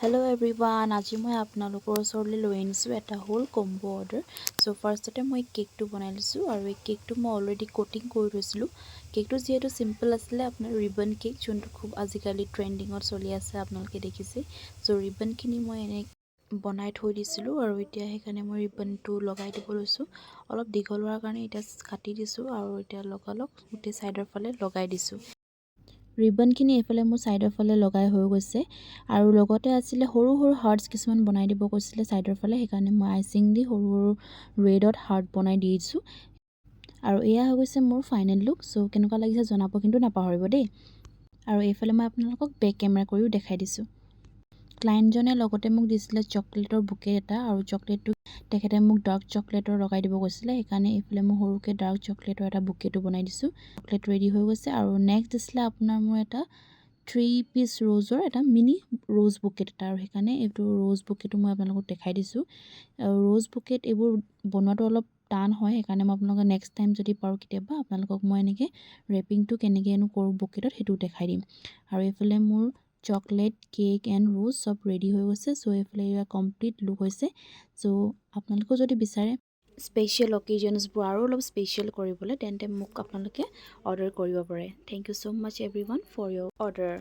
Hello everyone, আজি মই আপোনালোকৰ ওচৰলৈ লৈ আনিছোঁ এটা হোল কম্বো অৰ্ডাৰ। সো ফাৰ্ষ্টতে মই কেকটো বনাই লৈছোঁ আৰু এই কেকটো মই অলৰেডি কোটিং কৰি লৈছিলোঁ। কেকটো যিহেতু সিম্পল আছিলে, আপোনাৰ ৰিবন কেক যোনটো খুব আজিকালি ট্ৰেন্ডিঙত চলি আছে আপোনালোকে দেখিছে। সো ৰিবনখিনি মই এনে বনাই থৈ দিছিলোঁ আৰু এতিয়া সেইকাৰণে মই ৰিবনটো লগাই দিব লৈছোঁ। অলপ দীঘল হোৱাৰ কাৰণে এতিয়া কাটি দিছোঁ আৰু এতিয়া লগালগ গোটেই সাইডৰ ফালে লগাই দিছোঁ। ৰিবনখিনি এইফালে মোৰ সাইডৰ ফালে লগাই হৈ গৈছে আৰু লগতে আছিলে সৰু সৰু হাৰ্টস কিছুমান বনাই দিব কৈছিলে সাইডৰ ফালে, সেইকাৰণে মই আইচিং দি সৰু সৰু ৰেডত হাৰ্ট বনাই দি দিছোঁ। আৰু এয়া হৈ গৈছে মোৰ ফাইনেল লুক। সো কেনেকুৱা লাগিছে জনাব কিন্তু নাপাহৰিব দেই। আৰু এইফালে মই আপোনালোকক বেক কেমেৰা কৰিও দেখাই দিছোঁ। ক্লায়েণ্টজনে লগতে মোক দিছিলে চকলেটৰ বুকে এটা, আৰু চকলেটটো তেখেতে মোক ডাৰ্ক চকলেটৰ লগাই দিব কৈছিলে, সেইকাৰণে এইফালে মই সৰুকৈ ডাৰ্ক চকলেটৰ এটা বুকেটো বনাই দিছোঁ। চকলেট ৰেডি হৈ গৈছে আৰু নেক্সট দিছিলে আপোনাৰ মোৰ এটা 3 পিচ ৰ'জৰ এটা মিনি ৰ'জ বুকেট এটা, আৰু সেইকাৰণে এইটো ৰ'জ বুকেটো মই আপোনালোকক দেখাই দিছোঁ। ৰ'জ বুকেট এইবোৰ বনোৱাটো অলপ টান হয়, সেইকাৰণে মই আপোনালোকক নেক্সট টাইম যদি পাৰোঁ কেতিয়াবা আপোনালোকক মই এনেকৈ ৰেপিংটো কেনেকৈনো কৰোঁ বুকেটত সেইটো দেখাই দিম। আৰু এইফালে মোৰ চকলেট কেক এণ্ড ৰ'জ সব ৰেডি হৈ গৈছে। সো এইফালে এয়া কমপ্লিট লুক হৈছে। সো আপোনালোকেও যদি বিচাৰে স্পেচিয়েল অকেজনছবোৰ আৰু অলপ স্পেচিয়েল কৰিবলৈ, তেন্তে মোক আপোনালোকে অৰ্ডাৰ কৰিব পাৰে। Thank you so' much everyone for your order.